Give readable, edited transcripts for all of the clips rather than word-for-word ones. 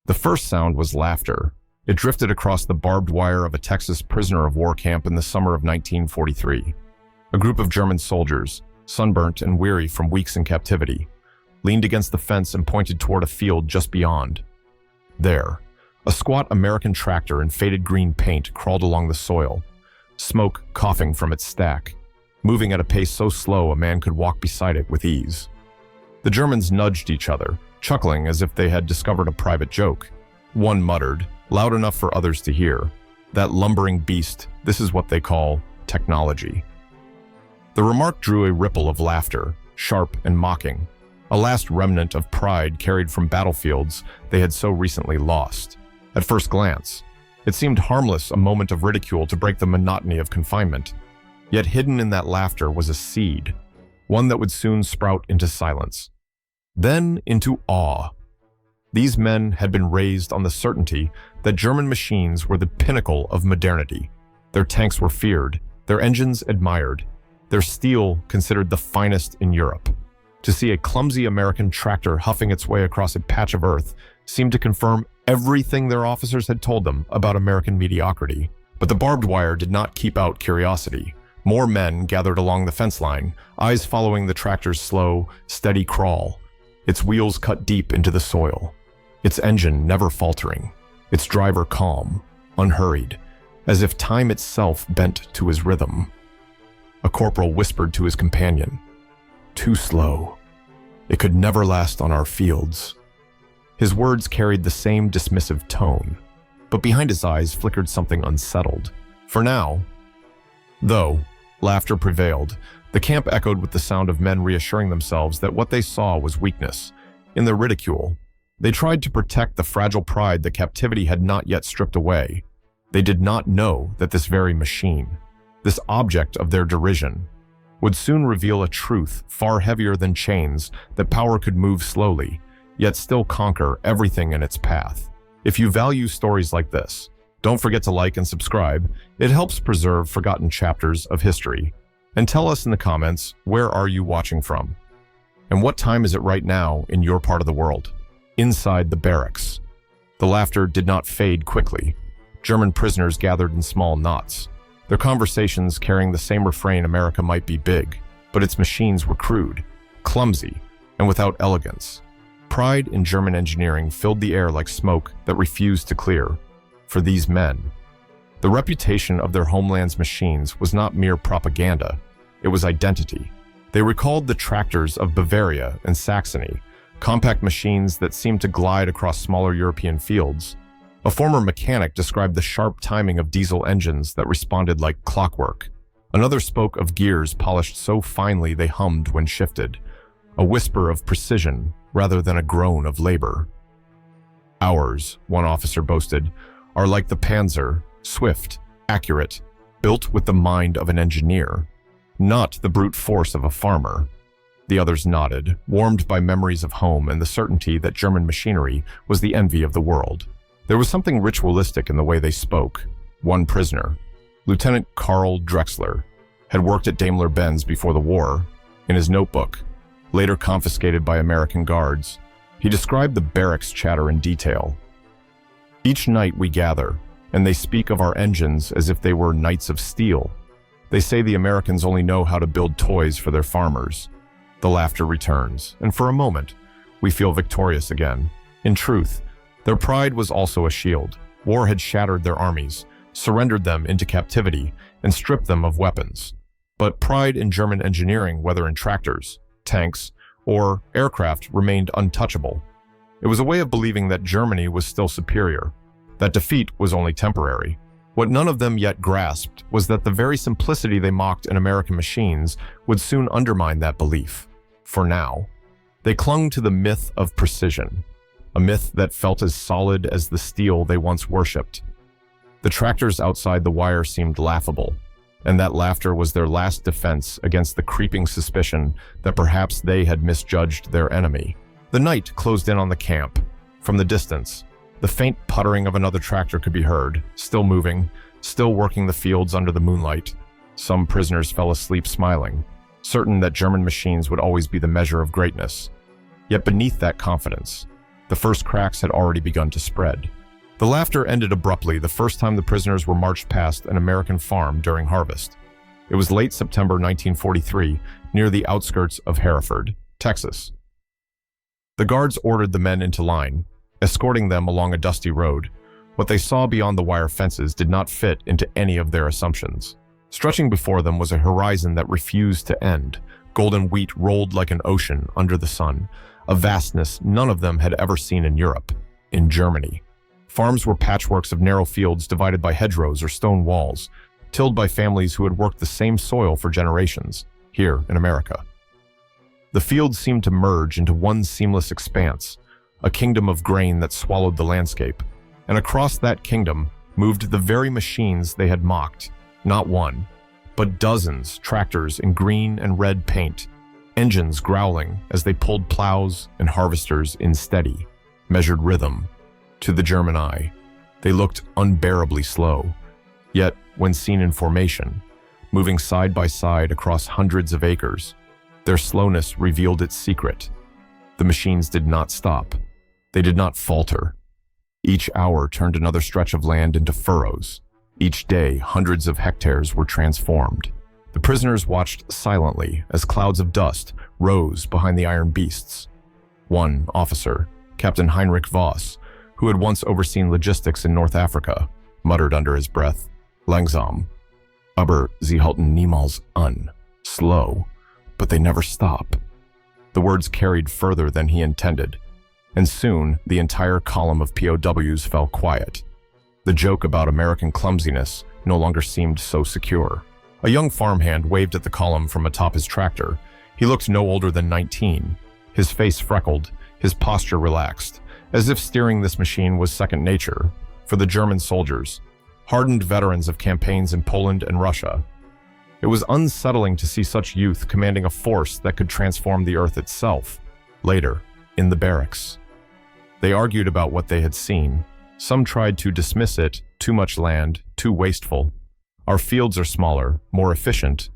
The first sound was laughter. It drifted across the barbed wire of a Texas prisoner of war camp in the summer of 1943. A group of German soldiers, sunburnt and weary from weeks in captivity, leaned against the fence and pointed toward a field just beyond. There, a squat American tractor in faded green paint crawled along the soil, smoke coughing from its stack, moving at a pace so slow a man could walk beside it with ease. The Germans nudged each other, chuckling as if they had discovered a private joke. One muttered, loud enough for others to hear, "That lumbering beast, this is what they call technology." The remark drew a ripple of laughter, sharp and mocking, a last remnant of pride carried from battlefields they had so recently lost. At first glance, it seemed harmless, a moment of ridicule to break the monotony of confinement. Yet hidden in that laughter was a seed, one that would soon sprout into silence, then into awe. These men had been raised on the certainty that German machines were the pinnacle of modernity. Their tanks were feared, their engines admired, their steel considered the finest in Europe. To see a clumsy American tractor huffing its way across a patch of earth seemed to confirm everything their officers had told them about American mediocrity. But the barbed wire did not keep out curiosity. More men gathered along the fence line, eyes following the tractor's slow, steady crawl. Its wheels cut deep into the soil, its engine never faltering, its driver calm, unhurried, as if time itself bent to his rhythm. A corporal whispered to his companion, "Too slow. It could never last on our fields." His words carried the same dismissive tone, but behind his eyes flickered something unsettled. For now, though, laughter prevailed. The camp echoed with the sound of men reassuring themselves that what they saw was weakness. In their ridicule, they tried to protect the fragile pride that captivity had not yet stripped away. They did not know that this very machine, this object of their derision, would soon reveal a truth far heavier than chains, that power could move slowly, yet still conquer everything in its path. If you value stories like this, don't forget to like and subscribe. It helps preserve forgotten chapters of history. And tell us in the comments, where are you watching from? And what time is it right now in your part of the world? Inside the barracks. The laughter did not fade quickly. German prisoners gathered in small knots, their conversations carrying the same refrain: America might be big, but its machines were crude, clumsy, and without elegance. Pride in German engineering filled the air like smoke that refused to clear. For these men, the reputation of their homeland's machines was not mere propaganda, it was identity. They recalled the tractors of Bavaria and Saxony, compact machines that seemed to glide across smaller European fields. A former mechanic described the sharp timing of diesel engines that responded like clockwork. Another spoke of gears polished so finely they hummed when shifted, a whisper of precision rather than a groan of labor. "Ours," one officer boasted, "are like the Panzer, swift, accurate, built with the mind of an engineer, not the brute force of a farmer." The others nodded, warmed by memories of home and the certainty that German machinery was the envy of the world. There was something ritualistic in the way they spoke. One prisoner, Lieutenant Karl Drexler, had worked at Daimler-Benz before the war. In his notebook, later confiscated by American guards, he described the barracks chatter in detail. "Each night we gather, and they speak of our engines as if they were knights of steel. They say the Americans only know how to build toys for their farmers." The laughter returns, and for a moment, we feel victorious again. In truth, their pride was also a shield. War had shattered their armies, surrendered them into captivity, and stripped them of weapons. But pride in German engineering, whether in tractors, tanks, or aircraft, remained untouchable. It was a way of believing that Germany was still superior, that defeat was only temporary. What none of them yet grasped was that the very simplicity they mocked in American machines would soon undermine that belief. For now, they clung to the myth of precision, a myth that felt as solid as the steel they once worshipped. The tractors outside the wire seemed laughable, and that laughter was their last defense against the creeping suspicion that perhaps they had misjudged their enemy. The night closed in on the camp. From the distance, the faint puttering of another tractor could be heard, still moving, still working the fields under the moonlight. Some prisoners fell asleep smiling, certain that German machines would always be the measure of greatness. Yet beneath that confidence, The first cracks had already begun to spread. The laughter ended abruptly the first time the prisoners were marched past an American farm during harvest. It was late September 1943, near the outskirts of Hereford, Texas. The guards ordered the men into line, escorting them along a dusty road. What they saw beyond the wire fences did not fit into any of their assumptions. Stretching before them was a horizon that refused to end. Golden wheat rolled like an ocean under the sun, a vastness none of them had ever seen in Europe, in Germany. Farms were patchworks of narrow fields divided by hedgerows or stone walls, tilled by families who had worked the same soil for generations, here in America. The fields seemed to merge into one seamless expanse, a kingdom of grain that swallowed the landscape. And across that kingdom moved the very machines they had mocked, not one, but dozens, tractors in green and red paint, engines growling as they pulled plows and harvesters in steady, measured rhythm. To the German eye, they looked unbearably slow. Yet, when seen in formation, moving side by side across hundreds of acres, their slowness revealed its secret. The machines did not stop. They did not falter. Each hour turned another stretch of land into furrows. Each day, hundreds of hectares were transformed. The prisoners watched silently as clouds of dust rose behind the iron beasts. One officer, Captain Heinrich Voss, who had once overseen logistics in North Africa, muttered under his breath, "Langsam, aber sie halten niemals an." Slow, but they never stop. The words carried further than he intended, and soon the entire column of POWs fell quiet. The joke about American clumsiness no longer seemed so secure. A young farmhand waved at the column from atop his tractor. He looked no older than 19, his face freckled, his posture relaxed, as if steering this machine was second nature. For the German soldiers, hardened veterans of campaigns in Poland and Russia, it was unsettling to see such youth commanding a force that could transform the earth itself. Later, in the barracks, they argued about what they had seen. Some tried to dismiss it: too much land, too wasteful. Our fields are smaller, more efficient.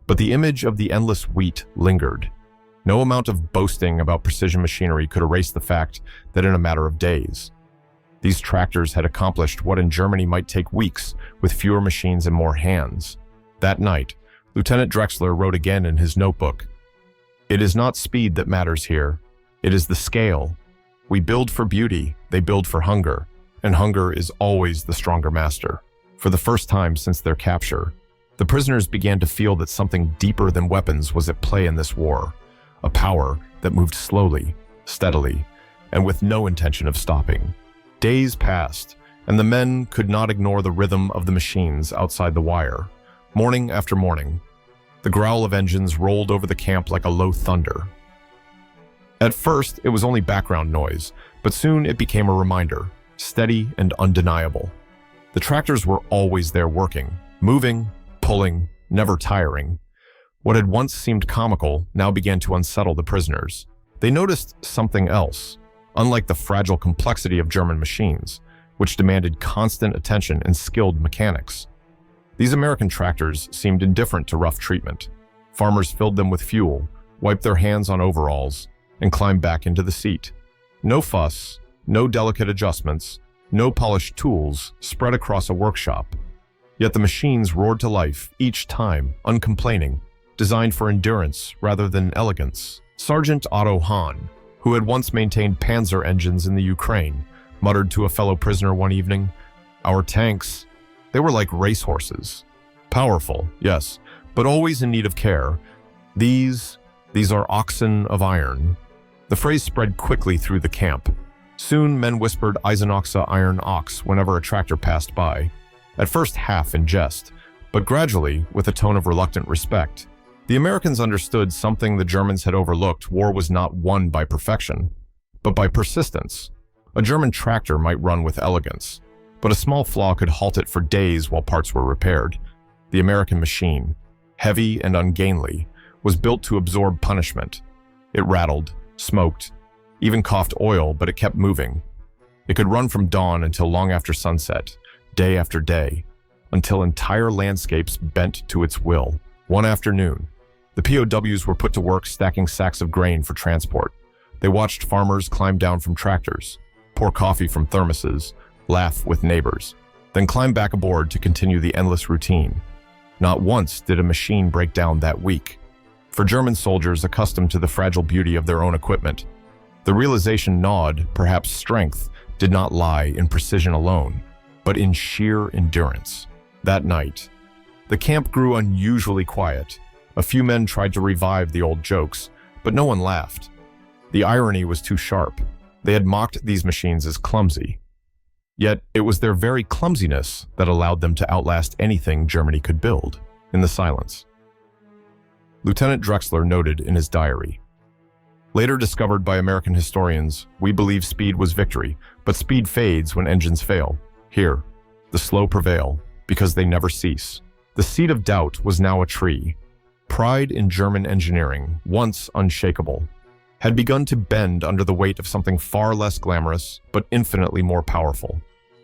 But the image of the endless wheat lingered. No amount of boasting about precision machinery could erase the fact that in a matter of days, these tractors had accomplished what in Germany might take weeks with fewer machines and more hands. That night, Lieutenant Drexler wrote again in his notebook, "It is not speed that matters here. It is the scale. We build for beauty, they build for hunger, and hunger is always the stronger master." For the first time since their capture, the prisoners began to feel that something deeper than weapons was at play in this war, a power that moved slowly, steadily, and with no intention of stopping. Days passed, and the men could not ignore the rhythm of the machines outside the wire. Morning after morning, the growl of engines rolled over the camp like a low thunder. At first, it was only background noise, but soon it became a reminder, steady and undeniable. The tractors were always there working, moving, pulling, never tiring. What had once seemed comical now began to unsettle the prisoners. They noticed something else, unlike the fragile complexity of German machines, which demanded constant attention and skilled mechanics. These American tractors seemed indifferent to rough treatment. Farmers filled them with fuel, wiped their hands on overalls, and climbed back into the seat. No fuss, no delicate adjustments, no polished tools spread across a workshop. Yet the machines roared to life each time, uncomplaining, designed for endurance rather than elegance. Sergeant Otto Hahn, who had once maintained Panzer engines in the Ukraine, muttered to a fellow prisoner one evening, "Our tanks, they were like racehorses. Powerful, yes, but always in need of care. These are oxen of iron." The phrase spread quickly through the camp. Soon men whispered Eisenoxe iron ox whenever a tractor passed by, at first half in jest, but gradually with a tone of reluctant respect. The Americans understood something the Germans had overlooked: war was not won by perfection, but by persistence. A German tractor might run with elegance, but a small flaw could halt it for days while parts were repaired. The American machine, heavy and ungainly, was built to absorb punishment. It rattled, smoked, even coughed oil, but it kept moving. It could run from dawn until long after sunset, day after day, until entire landscapes bent to its will. One afternoon, the POWs were put to work stacking sacks of grain for transport. They watched farmers climb down from tractors, pour coffee from thermoses, laugh with neighbors, then climb back aboard to continue the endless routine. Not once did a machine break down that week. For German soldiers accustomed to the fragile beauty of their own equipment, the realization gnawed, perhaps strength, did not lie in precision alone, but in sheer endurance. That night, the camp grew unusually quiet. A few men tried to revive the old jokes, but no one laughed. The irony was too sharp. They had mocked these machines as clumsy. Yet it was their very clumsiness that allowed them to outlast anything Germany could build. In the silence, Lieutenant Drexler noted in his diary, later discovered by American historians, we believe speed was victory, but speed fades when engines fail. Here, the slow prevail, because they never cease. The seed of doubt was now a tree. Pride in German engineering, once unshakable, had begun to bend under the weight of something far less glamorous, but infinitely more powerful.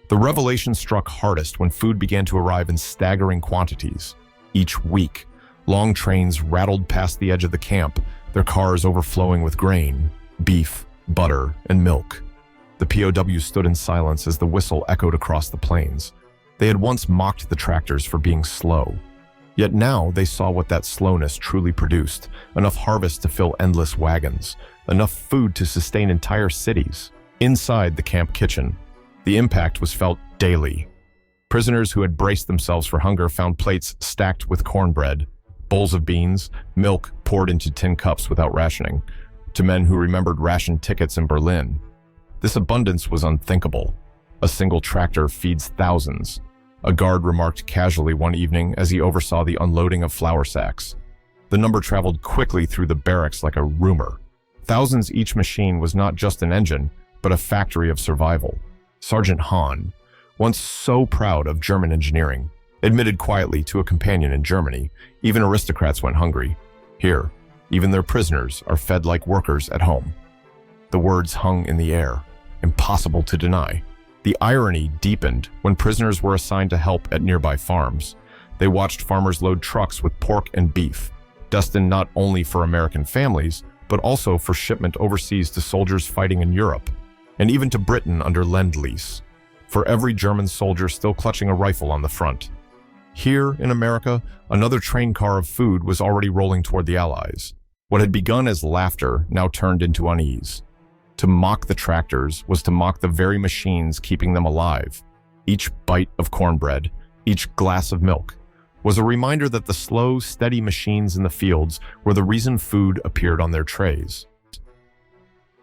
The revelation struck hardest when food began to arrive in staggering quantities. Each week, long trains rattled past the edge of the camp, their cars overflowing with grain, beef, butter, and milk. The POWs stood in silence as the whistle echoed across the plains. They had once mocked the tractors for being slow. Yet now they saw what that slowness truly produced: enough harvest to fill endless wagons, enough food to sustain entire cities. Inside the camp kitchen, the impact was felt daily. Prisoners who had braced themselves for hunger found plates stacked with cornbread, bowls of beans, milk poured into tin cups without rationing, to men who remembered ration tickets in Berlin. This abundance was unthinkable. A single tractor feeds thousands. A guard remarked casually one evening as he oversaw the unloading of flour sacks. The number traveled quickly through the barracks like a rumor. Thousands each machine was not just an engine, but a factory of survival. Sergeant Hahn, once so proud of German engineering, admitted quietly to a companion in Germany, even aristocrats went hungry. Here, even their prisoners are fed like workers at home. The words hung in the air, impossible to deny. The irony deepened when prisoners were assigned to help at nearby farms. They watched farmers load trucks with pork and beef, destined not only for American families, but also for shipment overseas to soldiers fighting in Europe, and even to Britain under Lend-Lease, for every German soldier still clutching a rifle on the front. Here in America, another train car of food was already rolling toward the Allies. What had begun as laughter now turned into unease. To mock the tractors was to mock the very machines keeping them alive. Each bite of cornbread, each glass of milk, was a reminder that the slow, steady machines in the fields were the reason food appeared on their trays.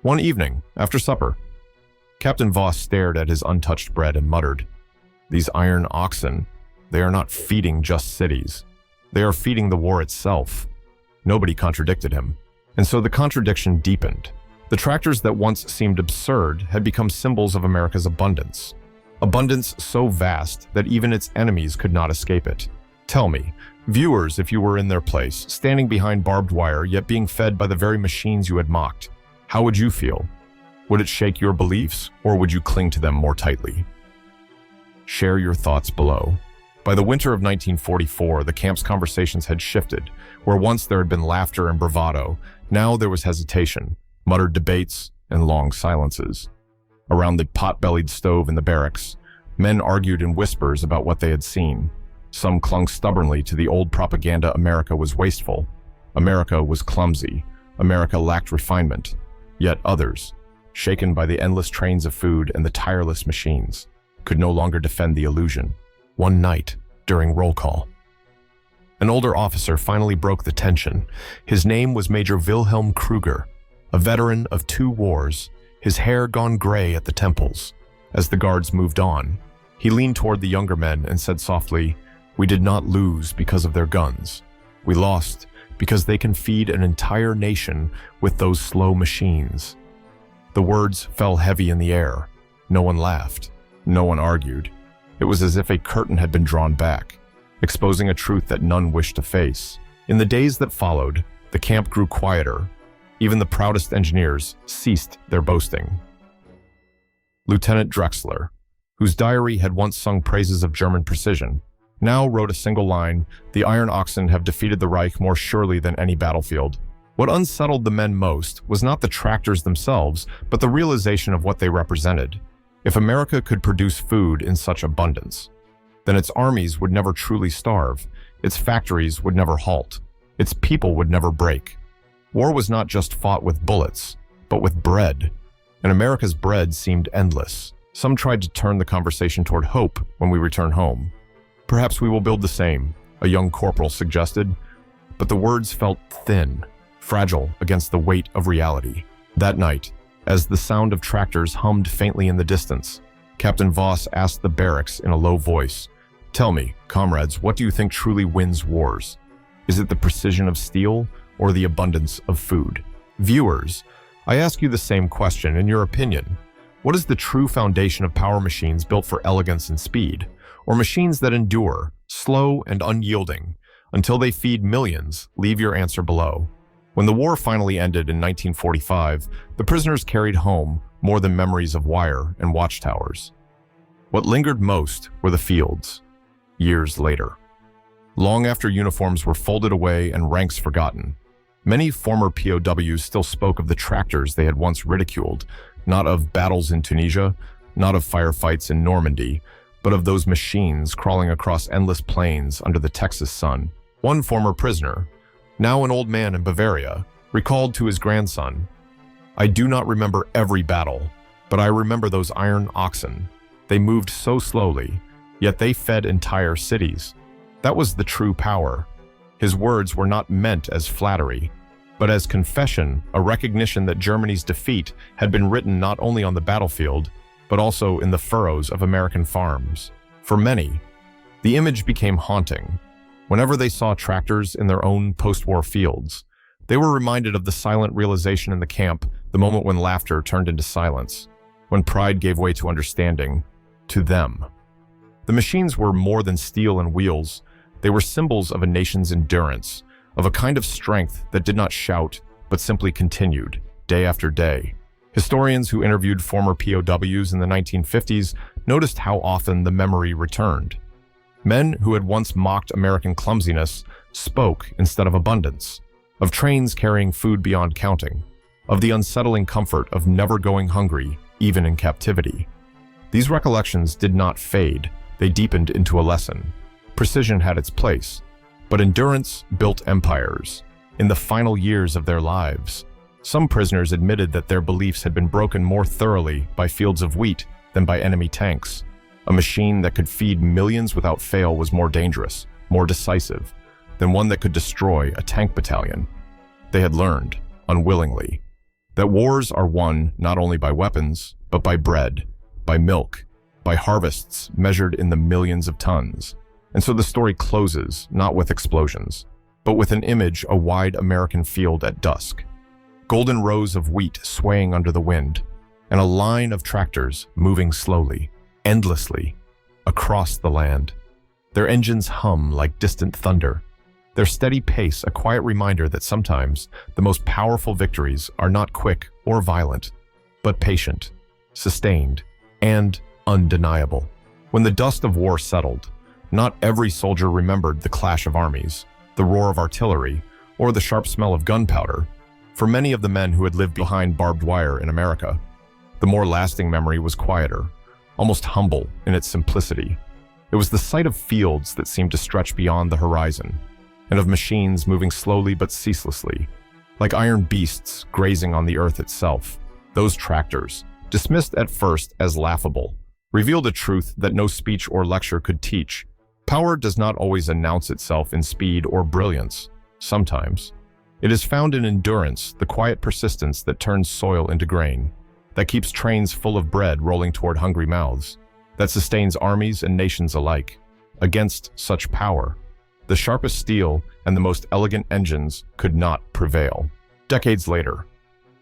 One evening, after supper, Captain Voss stared at his untouched bread and muttered, "These iron oxen, they are not feeding just cities. They are feeding the war itself." Nobody contradicted him, and so the contradiction deepened. The tractors that once seemed absurd had become symbols of America's abundance. Abundance so vast that even its enemies could not escape it. Tell me, viewers, if you were in their place, standing behind barbed wire yet being fed by the very machines you had mocked, how would you feel? Would it shake your beliefs, or would you cling to them more tightly? Share your thoughts below. By the winter of 1944, the camp's conversations had shifted. Where once there had been laughter and bravado, now there was hesitation, muttered debates, and long silences. Around the pot-bellied stove in the barracks, men argued in whispers about what they had seen. Some clung stubbornly to the old propaganda America was wasteful, America was clumsy, America lacked refinement. Yet others, shaken by the endless trains of food and the tireless machines, could no longer defend the illusion. One night, during roll call, an older officer finally broke the tension. His name was Major Wilhelm Kruger, a veteran of 2 wars, his hair gone gray at the temples. As the guards moved on, he leaned toward the younger men and said softly, "We did not lose because of their guns. We lost because they can feed an entire nation with those slow machines." The words fell heavy in the air. No one laughed. No one argued. It was as if a curtain had been drawn back, exposing a truth that none wished to face. In the days that followed, the camp grew quieter. Even the proudest engineers ceased their boasting. Lieutenant Drexler, whose diary had once sung praises of German precision, now wrote a single line, "The iron oxen have defeated the Reich more surely than any battlefield." What unsettled the men most was not the tractors themselves, but the realization of what they represented. If America could produce food in such abundance, then its armies would never truly starve, its factories would never halt, its people would never break. War was not just fought with bullets, but with bread, and America's bread seemed endless. Some tried to turn the conversation toward hope when we return home. "Perhaps we will build the same," a young corporal suggested, but the words felt thin, fragile against the weight of reality. That night, as the sound of tractors hummed faintly in the distance, Captain Voss asked the barracks in a low voice, "Tell me, comrades, what do you think truly wins wars? Is it the precision of steel or the abundance of food?" Viewers, I ask you the same question. In your opinion, what is the true foundation of power machines built for elegance and speed, or machines that endure, slow and unyielding, until they feed millions? Leave your answer below. When the war finally ended in 1945, the prisoners carried home more than memories of wire and watchtowers. What lingered most were the fields, years later. Long after uniforms were folded away and ranks forgotten, many former POWs still spoke of the tractors they had once ridiculed, not of battles in Tunisia, not of firefights in Normandy, but of those machines crawling across endless plains under the Texas sun. One former prisoner, now an old man in Bavaria, recalled to his grandson, "I do not remember every battle, but I remember those iron oxen. They moved so slowly, yet they fed entire cities. That was the true power." His words were not meant as flattery, but as confession, a recognition that Germany's defeat had been written not only on the battlefield, but also in the furrows of American farms. For many, the image became haunting. Whenever they saw tractors in their own post-war fields, they were reminded of the silent realization in the camp, the moment when laughter turned into silence, when pride gave way to understanding, to them. The machines were more than steel and wheels. They were symbols of a nation's endurance, of a kind of strength that did not shout, but simply continued, day after day. Historians who interviewed former POWs in the 1950s noticed how often the memory returned. Men who had once mocked American clumsiness spoke instead of abundance, of trains carrying food beyond counting, of the unsettling comfort of never going hungry, even in captivity. These recollections did not fade, they deepened into a lesson. Precision had its place, but endurance built empires. In the final years of their lives, some prisoners admitted that their beliefs had been broken more thoroughly by fields of wheat than by enemy tanks. A machine that could feed millions without fail was more dangerous, more decisive, than one that could destroy a tank battalion. They had learned, unwillingly, that wars are won not only by weapons, but by bread, by milk, by harvests measured in the millions of tons. And so the story closes, not with explosions, but with an image: a wide American field at dusk, golden rows of wheat swaying under the wind, and a line of tractors moving slowly, endlessly, across the land. Their engines hum like distant thunder, their steady pace a quiet reminder that sometimes the most powerful victories are not quick or violent, but patient, sustained, and undeniable. When the dust of war settled, not every soldier remembered the clash of armies, the roar of artillery, or the sharp smell of gunpowder. For many of the men who had lived behind barbed wire in America, the more lasting memory was quieter, almost humble in its simplicity. It was the sight of fields that seemed to stretch beyond the horizon, and of machines moving slowly but ceaselessly, like iron beasts grazing on the earth itself. Those tractors, dismissed at first as laughable, revealed a truth that no speech or lecture could teach. Power does not always announce itself in speed or brilliance. Sometimes it is found in endurance, the quiet persistence that turns soil into grain, that keeps trains full of bread rolling toward hungry mouths, that sustains armies and nations alike. Against such power, the sharpest steel and the most elegant engines could not prevail. Decades later,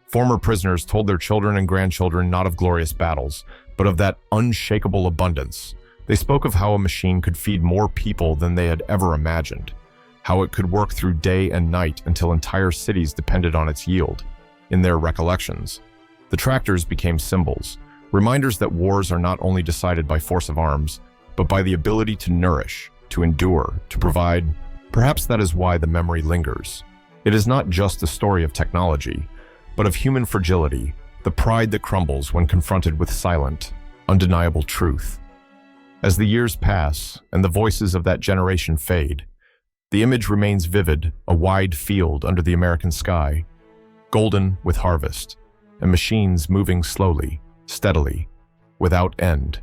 former prisoners told their children and grandchildren not of glorious battles, but of that unshakable abundance. They spoke of how a machine could feed more people than they had ever imagined, how it could work through day and night until entire cities depended on its yield. In their recollections, the tractors became symbols, reminders that wars are not only decided by force of arms, but by the ability to nourish, to endure, to provide. Perhaps that is why the memory lingers. It is not just a story of technology, but of human fragility, the pride that crumbles when confronted with silent, undeniable truth. As the years pass and the voices of that generation fade, the image remains vivid, a wide field under the American sky, golden with harvest, and machines moving slowly, steadily, without end.